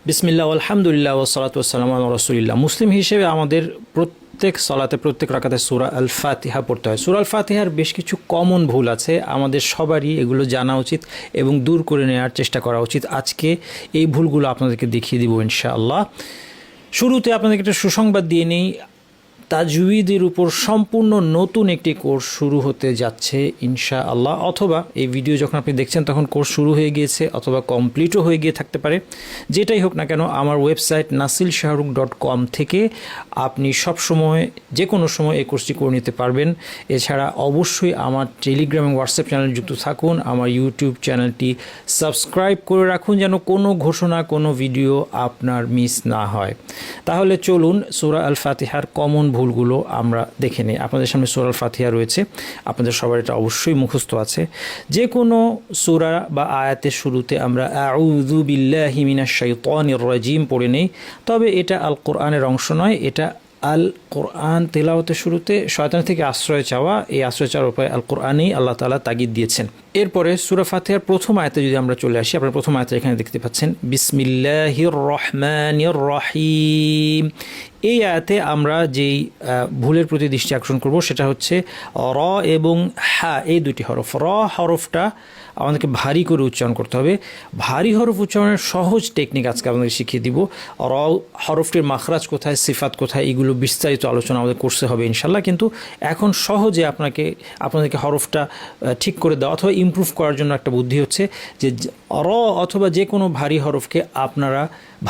বিসমিল্লাহ আলহামদুলিল্লাহ ওয়াসসালাতু ওয়াসসালামু আলা রাসূলিল্লাহ। মুসলিম হিসেবে আমাদের প্রত্যেক সালাতে প্রত্যেক রাকাতে সূরা আল ফাতিহা পড়তে হয়। সূরা আল ফাতিহার বেশ কিছু কমন ভুল আছে, আমাদের সবারই এগুলো জানা উচিত এবং দূর করে নেওয়ার চেষ্টা করা উচিত। আজকে এই ভুলগুলো আপনাদেরকে দেখিয়ে দিব ইনশাআল্লাহ। শুরুতে আপনাদেরকে একটা সুসংবাদ দিয়ে নেই, তাজউইদের উপর সম্পূর্ণ নতুন একটি কোর্স শুরু হতে যাচ্ছে ইনশাআল্লাহ। অথবা এই ভিডিও যখন আপনি দেখছেন তখন কোর্স শুরু হয়ে গিয়েছে, অথবা কমপ্লিটও হয়ে গিয়ে থাকতে পারে। যেটাই হোক না কেন, আমার ওয়েবসাইট nasilshahrukh.com থেকে আপনি সবসময় যে কোনো সময় এই কোর্সটি করে নিতে পারবেন। এছাড়া অবশ্যই আমার টেলিগ্রাম এবং হোয়াটসঅ্যাপ চ্যানেল যুক্ত থাকুন, আমার ইউটিউব চ্যানেলটি সাবস্ক্রাইব করে রাখুন যেন কোনো ঘোষণা কোনো ভিডিও আপনার মিস না হয়। তাহলে চলুন সূরা আল ফাতিহার কমন ভুলগুলো আমরা দেখে নিই। আপনাদের সামনে সূরা আল ফাতিহা রয়েছে, আপনাদের সবার এটা অবশ্যই মুখস্থ আছে। যে কোনো সূরা বা আয়াতের শুরুতে আমরা আউযু বিল্লাহি মিনাশ শাইতানির রাজিম পড়ে নেই, তবে এটা আল কোরআনের অংশ নয়, এটা আল কোরআন তেলাওয়াতের শুরুতে শয়তান থেকে আশ্রয় চাওয়া, এই আশ্রয় চাওয়ার উপায় আল কোরআনেই আল্লাহ তাআলা তাগিদ দিয়েছেন। এরপরে সূরা ফাতিহার প্রথম আয়াতে যদি আমরা চলে আসি, আপনারা প্রথম আয়াতে এখানে দেখতে পাচ্ছেন বিসমিল্লাহির রহমানির রহিম। এই আয়াতে আমরা যেই ভুলের প্রতি দৃষ্টি আকর্ষণ করব সেটা হচ্ছে র এবং হা, এই দুটি হরফ। র হরফটা আমাদেরকে ভারী করে উচ্চারণ করতে হবে। ভারী হরফ উচ্চারণের সহজ টেকনিক আজকে আপনাদের শিখিয়ে দিব। র হরফটির মাখরাজ কোথায়, সিফাত কোথায়, এগুলো বিস্তারিত আলোচনা আমাদের করতে হবে ইনশাল্লাহ। কিন্তু এখন সহজে আপনাদেরকে হরফটা ঠিক করে দেওয়া অথবা ইমপ্রুভ করার জন্য একটা বুদ্ধি হচ্ছে যে র অথবা যে কোনো ভারী হরফকে আপনারা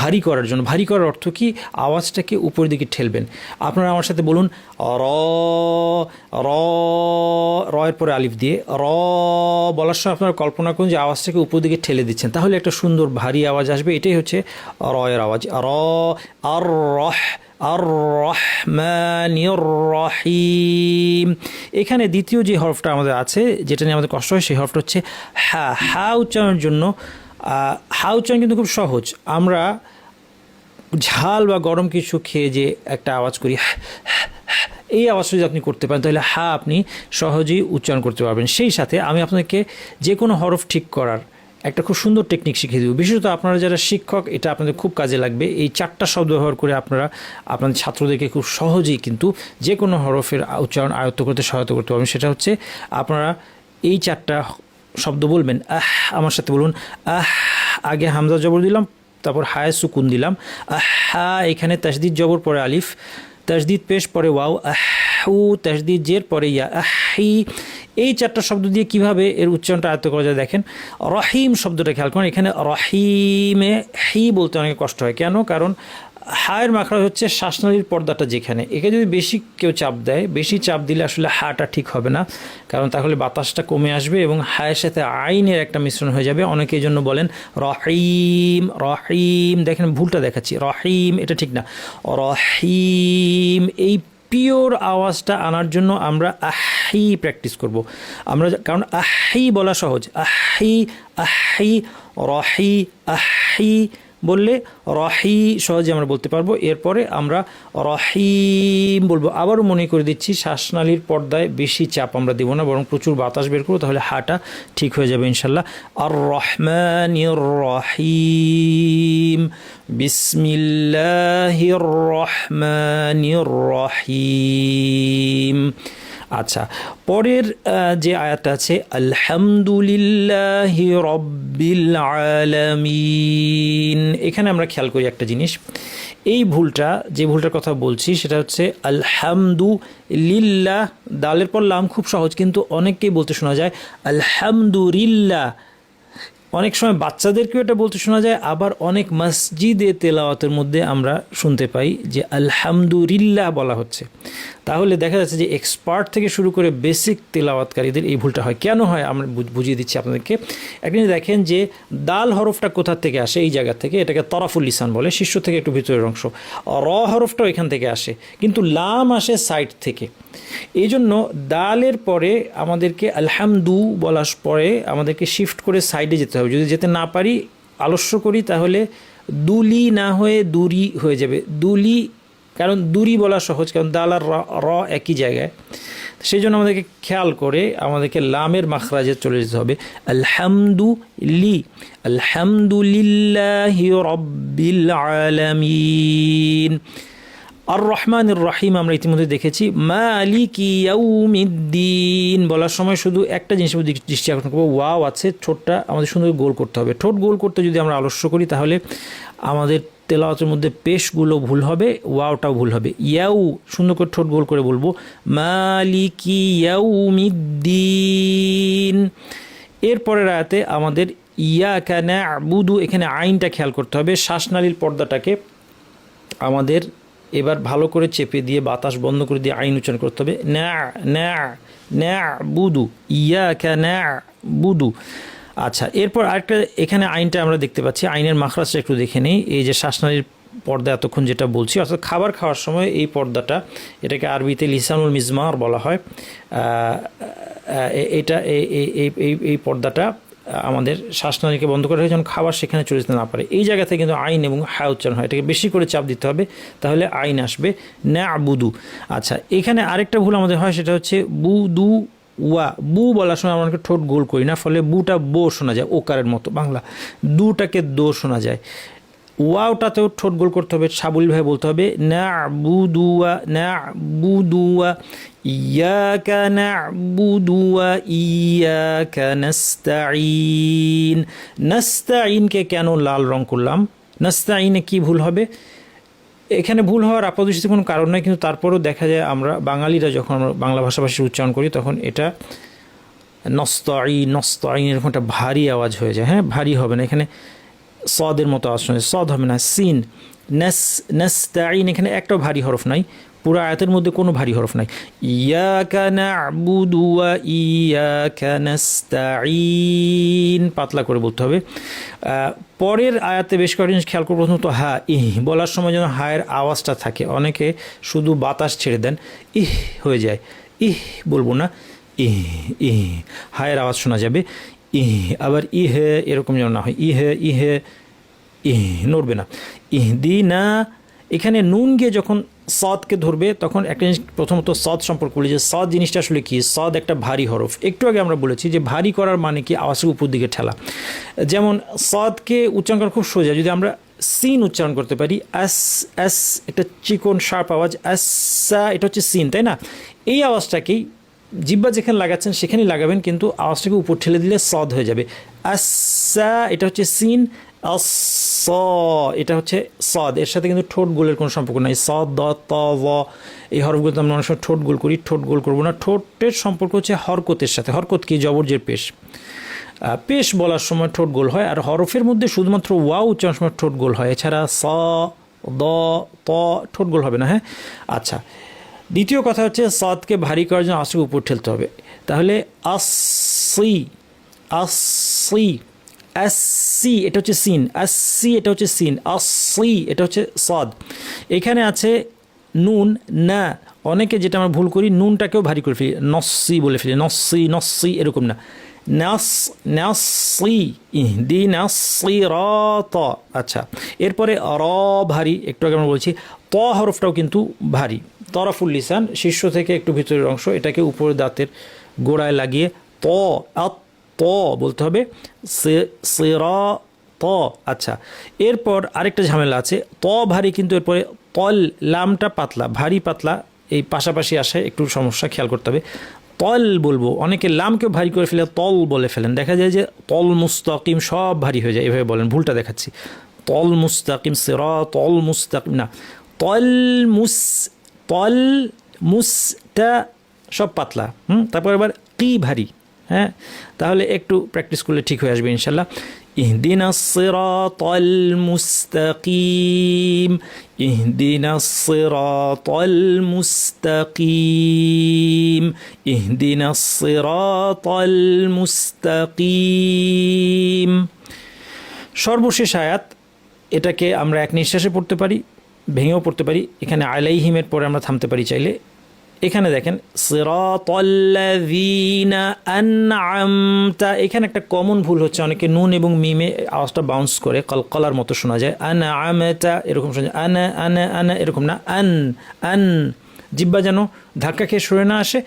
ভারী করার জন্য, ভারী করার অর্থ কি, আওয়াজটাকে উপরের দিকে ঠেলবেন। আপনারা আমার সাথে বলুন র র, র এর পরে আলিফ দিয়ে র বলার সময় আপনারা কল্পনা করুন যে আওয়াজটাকে উপর দিকে ঠেলে দিচ্ছেন, তাহলে একটা সুন্দর ভারী আওয়াজ আসবে। এটাই হচ্ছে র এর আওয়াজ। র আর রহ আর রহমানির রহিম। এখানে দ্বিতীয় যে হরফটা আমাদের আছে, যেটা নিয়ে আমাদের কষ্ট হয়, সেই হরফটা হচ্ছে হা। হা উচ্চারণের জন্য, হা উচ্চারণ কিন্তু খুব সহজ। আমরা ঝাল বা গরম কিছু খেয়ে যে একটা আওয়াজ করি, এই আওয়াজটা যদি আপনি করতে পারেন তাহলে হা আপনি সহজেই উচ্চারণ করতে পারবেন। সেই সাথে আমি আপনাকে যে কোনো হরফ ঠিক করার একটা খুব সুন্দর টেকনিক শিখিয়ে দেব। বিশেষত আপনারা যারা শিক্ষক, এটা আপনাদের খুব কাজে লাগবে। এই 4টা শব্দ ব্যবহার করে আপনারা আপনাদের ছাত্রদেরকে খুব সহজেই কিন্তু যে কোনো হরফের উচ্চারণ আয়ত্ত করতে সহায়তা করতে পারবেন। সেটা হচ্ছে আপনারা এই 4টা শব্দ বলবেন। আহ, আমার সাথে বলুন আহ। আগে হামজা জবর দিলাম, তারপর হায় সুকুন দিলাম, আহা। এখানে তাসদিদ জবর পরে আলিফ, তাসদিদ পেশ পরে ওয়াও, আহু, তাসদিদ জের পরে ইয়া, আহি। এই 4টা শব্দ দিয়ে কিভাবে এর উচ্চারণটা আয়ত্ত করা যায় দেখেন। রহিম শব্দটা খেয়াল করেন, এখানে রহিমে হি বলতে অনেক কষ্ট হয়। কেন? কারণ হায়ের মাখরাজ হচ্ছে শ্বাসনালীর পর্দাটা যেখানে, একে যদি বেশি কেউ চাপ দেয়, বেশি চাপ দিলে আসলে হাটা ঠিক হবে না, কারণ তাহলে বাতাসটা কমে আসবে এবং হায়ের সাথে আইনের একটা মিশ্রণ হয়ে যাবে। অনেকে এই জন্য বলেন রহিম রহিম, দেখেন ভুলটা দেখাচ্ছি, রহিম এটা ঠিক না, রহিম। এই পিওর আওয়াজটা আনার জন্য আমরা আহি প্র্যাকটিস করব আমরা, কারণ আহি বলা সহজ। আহি আহি রহি, আহি বললে রহি সহজে আমরা বলতে পারবো। এরপরে আমরা রহিম বলবো। আবারও মনে করে দিচ্ছি, শ্বাসনালীর পর্দায় বেশি চাপ আমরা দেবো না, বরং প্রচুর বাতাস বের করবো, তাহলে হাটা ঠিক হয়ে যাবে ইনশাল্লাহ। আর রহমানির রহিম, বিসমিল্লাহির রহমানির রহিম। আচ্ছা, পরের যে আয়াতটা আছে আলহামদুলিল্লাহি রব্বিল আলামিন, এখানে আমরা খেয়াল করি একটা জিনিস। এই ভুলটা, যে ভুলটার কথা বলছি সেটা হচ্ছে আলহামদুলিল্লাহ, দালের পর লাম খুব সহজ, কিন্তু অনেককেই বলতে শোনা যায় আলহামদুলিল্লাহ। অনেক সময় বাচ্চাদেরকেও এটা বলতে শোনা যায়, আবার অনেক মসজিদে তেলাওয়াতের মধ্যে আমরা শুনতে পাই যে আলহামদুলিল্লাহ বলা হচ্ছে। তাহলে দেখা যাচ্ছে যে এক্সপার্ট থেকে শুরু করে বেসিক তেলাওয়াতকারীদের এই ভুলটা হয়। কেন হয় আমরা বুঝিয়ে দিচ্ছি আপনাদেরকে। একদিন দেখেন যে দাল হরফটা কোথা থেকে আসে, এই জায়গা থেকে, এটাকে তরাফুল লিসান বলে, শীর্ষ থেকে একটু ভিতরের অংশ। র হরফটাও এখান থেকে আসে, কিন্তু লাম আসে সাইড থেকে। এই জন্য দালের পরে আমাদেরকে আলহামদু বলার পরে আমাদেরকে শিফট করে সাইডে যেতে হবে। যদি যেতে না পারি, আলস্য করি, তাহলে দুলি না হয়ে দুরি হয়ে যাবে। দুলি, কারণ দুরি বলা সহজ, কারণ দাল আর র একই জায়গায়। সেই জন্য আমাদেরকে খেয়াল করে আমাদেরকে লামের মাখরাজে চলে যেতে হবে। আলহামদুলিল্লাহি রাব্বিল আলামিন। আর রহমানির রহিম আমরা ইতিমধ্যে দেখেছি। মালিকি ইয়াউমিদ্দিন বলার সময় শুধু একটা জিনিস দৃষ্টি আকর্ষণ করবো, ওয়াও আছে, ঠোঁটটা আমাদের সুন্দর গোল করতে হবে। ঠোঁট গোল করতে যদি আমরা আলস্য করি তাহলে আমাদের তেলাওয়াতের মধ্যে পেশগুলো ভুল হবে, ওয়াওটাও ভুল হবে। ইয়াউ সুন্দর করে ঠোঁট গোল করে বলবো, মালিকি ইয়াউমিদ্দিন। এরপরের আয়াতে আমাদের ইয়াকা না'বুদু, এখানে আইনটা খেয়াল করতে হবে। শ্বাসনালীর পর্দাটাকে আমাদের এবার ভালো করে চেপে দিয়ে বাতাস বন্ধ করে দিয়ে আইন উচ্চারণ করতে হবে। না'বুদু, ইয়াকা না'বুদু। আচ্ছা, এরপর আরেকটা এখানে আইনটা আমরা দেখতে পাচ্ছি, আইনের মাখরাজটা একটু দেখে নিই। এই যে শ্বাসনালীর পর্দা এতক্ষণ যেটা বলছি, অর্থাৎ খাবার খাওয়ার সময় এই পর্দাটা, এটাকে আরবিতে লিসানুল মিজমার বলা হয়। এটা এই পর্দাটা আমাদের শ্বাসনালীকে বন্ধ করা হয় যেন খাবার সেখানে চলে যেতে না পারে। এই জায়গাতে কিন্তু আইন এবং হা উচ্চারণ হয়, এটাকে বেশি করে চাপ দিতে হবে, তাহলে আইন আসবে না'বুদু। আচ্ছা, এখানে আরেকটা ভুল আমাদের হয়, সেটা হচ্ছে বুদু ওয়া। বু বলার সময় আমরা ঠোঁট গোল করি না, ফলে বুটা বো শোনা যায়, ওকারের মতো বাংলা। দুটাকে দো শোনা যায়। ওয়াওটাতেও ঠোঁট গোল করতে হবে, সাবলীলভাবে বলতে হবে না'বুদুয়া না'বুদুয়া, ইয়াকা না'বুদুয়া ইয়াকা নাস্তাঈন। নাস্তাঈনকে কেন লাল রং করলাম? নাস্তাঈনে কি ভুল হবে? এখানে ভুল হওয়ার আপাতদৃষ্টিতে কোনো কারণ নয়, কিন্তু তারপরেও দেখা যায় আমরা বাঙালিরা যখন আমরা বাংলা ভাষাভাষীর উচ্চারণ করি তখন এটা নস্তাঈন এরকম একটা ভারী আওয়াজ হয়ে যায়। হ্যাঁ, ভারী হবে না, এখানে সদের মতো আওয়াজ শোনা যায়, সদ হবে না, সিন। নাস্তাঈন, এখানে একটাও ভারী হরফ নাই, পুরো আয়াতের মধ্যে কোনো ভারী হরফ নাই। ইয়াকা না'বুদু ওয়া ইয়াকা নাস্তাঈন, পাতলা করে বলতে হবে। পরের আয়াতে বেশ কয়েকটা জিনিস খেয়াল করবো। প্রথমত হা ইহ বলার সময় যেন হায়ের আওয়াজটা থাকে। অনেকে শুধু বাতাস ছেড়ে দেন, ইহ হয়ে যায়, ইহ বলবো না, ইহ ইহ, হায়ের আওয়াজ শোনা যাবে। ইহ, আবার ইহে এরকম যেন না হয়, ইহে ইহে ইহ নড়বে না। ইহদিনা, এখানে নুন গিয়ে যখন সদকে ধরবে তখন একটা জিনিস প্রথমত সদ সম্পর্কে বলি, যে সদ জিনিসটা আসলে কি। সদ একটা ভারী হরফ। একটু আগে আমরা বলেছি যে ভারী করার মানে কি, আওয়াজের উপর দিকে ঠেলা। যেমন সদকে উচ্চারণ করা খুব সোজা, যদি আমরা সিন উচ্চারণ করতে পারি, আস আস, একটা চিকন শার্প আওয়াজ, আসা, এটা হচ্ছে সিন, তাই না? এই আওয়াজটাকেই জিব্বা যেখানে লাগাচ্ছেন সেখানেই লাগাবেন, কিন্তু আওয়াজটাকে উপর ঠেলে দিলে সদ হয়ে যাবে। আসা, এটা হচ্ছে সিন। এটা হচ্ছে সদ, এর সাথে কিন্তু ঠোঁট গোলের কোনো সম্পর্ক নাই। সদ দ ত ভ, এই হরফগুলোতে আমরা অনেক সময় ঠোঁট গোল করি, ঠোঁট গোল করবো না। ঠোঁটের সম্পর্ক হচ্ছে হরকতের সাথে। হরকত কি? জবরজের পেশ। পেশ বলার সময় ঠোঁট গোল হয়, আর হরফের মধ্যে শুধুমাত্র ওয়াও উচ্চারণের সময় ঠোঁট গোল হয়, এছাড়া স দ ত ঠোঁট গোল হবে না। হ্যাঁ, আচ্ছা, দ্বিতীয় কথা হচ্ছে সদকে ভারী করার জন্য আসকে উপর ঠেলতে হবে। তাহলে আসি, আসি, আসি এটা হচ্ছে সিন, আসি এটা হচ্ছে সিন, আসি এটা হচ্ছে সদ। এখানে আছে নুন না, অনেকে যেটা আমরা ভুল করি, নুনটাকেও ভারী করে ফেলি, নসি বলে ফেলি, নসি নসি এরকম না, নাস নাসি ইহদিনা সিরাত। আচ্ছা, এরপরে র ভারী, একটু আগে আমরা বলছি। ত হরফটাও কিন্তু ভারী। তরফুল লিসান, শীর্ষ থেকে একটু ভিতরের অংশ, এটাকে উপরে দাঁতের গোড়ায় লাগিয়ে ত ত বলতে হবে, সিরাত। আচ্ছা, এরপর আরেকটা ঝামেলা আছে, ত ভারী কিন্তু এরপরে তল, লামটা পাতলা, ভারী পাতলা, এই পাশাপাশি আসে, একটু সমস্যা খেয়াল করতে হবে। তল বলবো, অনেকে লামকেও ভারী করে ফেলে তল বলে ফেলেন, দেখা যায় যে তল মুস্তাকিম সব ভারী হয়ে যায়, এভাবে বলেন, ভুলটা দেখাচ্ছি। তল মুস্তাকিম, সিরাতল মুস্তাকিম না, তল মুসটা সব পাতলা। তারপর এবার কি ভারী। হ্যাঁ, তাহলে একটু প্র্যাকটিস করলে ঠিক হয়ে আসবে ইনশাল্লাহ। ইহদিনাস সিরাতাল মুস্তাকিম, ইহদিনাস সিরাতাল মুস্তাকিম, ইহদিনাস সিরাতাল মুস্তাকিম। সর্বশেষ আয়াত, এটাকে আমরা এক নিঃশ্বাসে পড়তে পারি, ভেঙেও পড়তে পারি। এখানে আলাইহিমের পরে আমরা থামতে পারি চাইলে। এখানে দেখেন সিরাতাল্লাযীনা আনআমতা, এখানে একটা কমন ভুল হচ্ছে, অনেকে নুন এবং মিমে আওয়াজটা বাউন্স করে, কলকলার মতো শোনা যায়। আনআমতা এরকম শোনা যায়, আনা আনা আনা এরকম না, আন আন, জিব্বা যেন ধাক্কা খেয়ে সরে না আসে,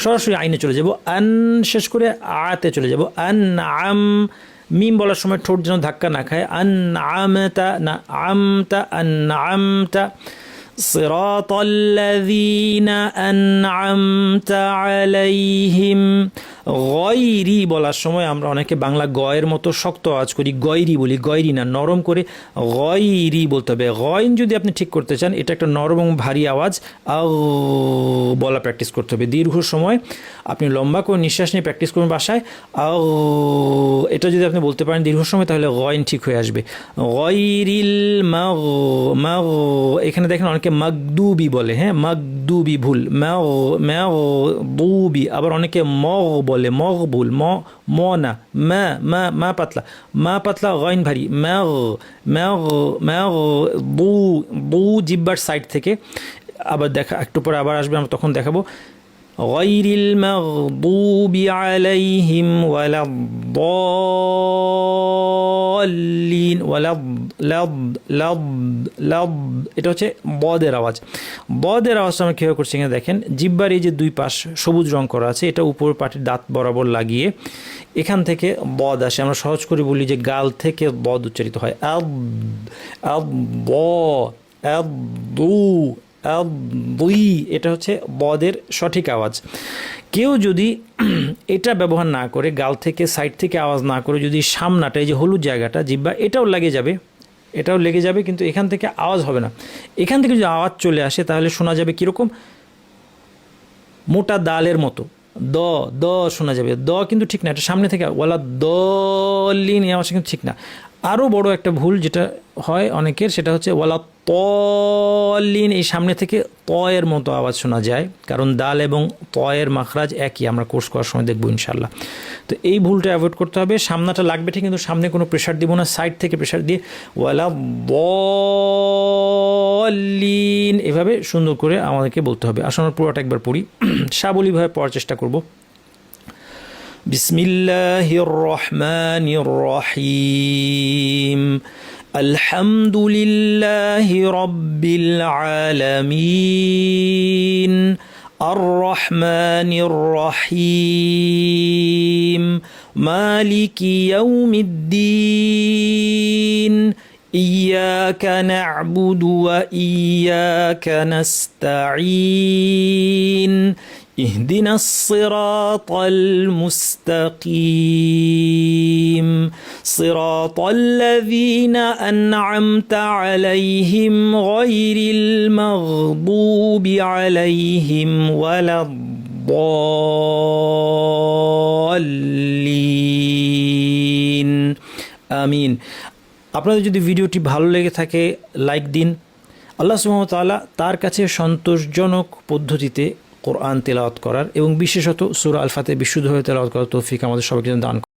সরাসরি আইনে চলে যাব, আন শেষ করে আতে চলে যাব। আন আম, মিম বলার সময় ঠোঁট যেন ধাক্কা না খায়। আন আমতা না আমতা, আন আমতা। সিরাতাল্লাযীনা আন'আমতা আলাইহিম। গয়রি বলার সময় আমরা অনেকে বাংলা গয়ের মতো শক্ত আওয়াজ করি, গয়রি বলি, গয়রি না, নরম করে গয়রি বলতে হবে। গয়ন যদি আপনি ঠিক করতে চান, এটা একটা নরম এবং ভারী আওয়াজ, আও বলা প্র্যাকটিস করতে হবে। দীর্ঘ সময় আপনি লম্বা করে নিঃশ্বাস নিয়ে প্র্যাকটিস করুন বাসায়, আও এটা যদি আপনি বলতে পারেন দীর্ঘ সময়, তাহলে গয়ন ঠিক হয়ে আসবে। গয়রিল মাগ, মাগ, এখানে দেখেন অনেকে মাগদুবি বলে, হ্যাঁ মাগদুবি ভুল, ম্যাগ ম্যাগদুবি, আবার অনেকে মগ বলে, মগ ভুল, ম না, মা মা মা পাতলা, মা পাতলা গয়ন ভারী, ম্যাগ ম্যাগ ম্যাগ বু, বু জিব্বার সাইড থেকে। আবার দেখা একটু পরে আবার আসবে, আমরা তখন দেখাবো। গয়রিল মাগদুবি আলাইহিম ওয়ালাদ-দাল্লিন, ওয়ালাদ লাদ লাদ লাদ, এটা হচ্ছে বদের আওয়াজ। বদের আওয়াজটা আমরা কীভাবে করছি এখানে দেখেন, জিব্বার এই যে দুই পাশ সবুজ রং করা আছে, এটা উপর পাটির দাঁত বরাবর লাগিয়ে এখান থেকে বদ আসে। আমরা সহজ করে বলি যে গাল থেকে বদ উচ্চারিত হয়, আদ আদ ব আদ দু দুই, এটা হচ্ছে বদের সঠিক আওয়াজ। কেউ যদি এটা ব্যবহার না করে, গাল থেকে সাইড থেকে আওয়াজ না করে, যদি সামনাটা এই যে হলুদ জায়গাটা জিব্বা, এটাও লেগে যাবে, এটাও লেগে যাবে, কিন্তু এখান থেকে আওয়াজ হবে না। এখান থেকে যদি আওয়াজ চলে আসে তাহলে শোনা যাবে কীরকম, মোটা দালের মতো, দ দ শোনা যাবে। দ কিন্তু ঠিক না, এটা সামনে থেকে ওয়ালা দলিন, এই আওয়াজ কিন্তু ঠিক না। আরও বড় একটা ভুল যেটা হয় অনেকের, সেটা হচ্ছে ওয়ালা তলিন, এই সামনে থেকে তয়ের মতো আওয়াজ শোনা যায়, কারণ দাল এবং তয়ের মাখরাজ একই, আমরা কোর্স করার সময় দেখবো ইনশাল্লাহ। তো এই ভুলটা অ্যাভয়েড করতে হবে। সামনাটা লাগবে ঠিক, কিন্তু সামনে কোনো প্রেশার দিব না, সাইড থেকে প্রেশার দিয়ে ওয়ালা দলিন এভাবে সুন্দর করে আমাদেরকে বলতে হবে। আসলে আমরা পুরোটা একবার পড়ি, সাবলীভাবে পড়ার চেষ্টা করব। বিসমিল্লাহির রহমানির রহিম। আলহামদুলিল্লাহি রাব্বিল আলামিন, আর রহমানির রহিম, মালিকি ইয়াউমিদ্দিন, ইয়্যাকা না'বুদু ওয়া ইয়্যাকা নাস্তাঈন, اهدنا الصراط المستقيم، صراط الذين أنعمت عليهم غير المغضوب عليهم ولا الضالين آمين। আপনাদের যদি ভিডিওটি ভালো লেগে থাকে লাইক দিন। আল্লাহ সুবহানাহু ওয়া তাআলা তার কাছে সন্তোষজনক পদ্ধতিতে কোরআন তেলাওয়াত করার এবং বিশেষত সূরা আল ফাতিহা বিশুদ্ধভাবে তেলাওয়াত করার তৌফিক আমাদের সবাইকে দান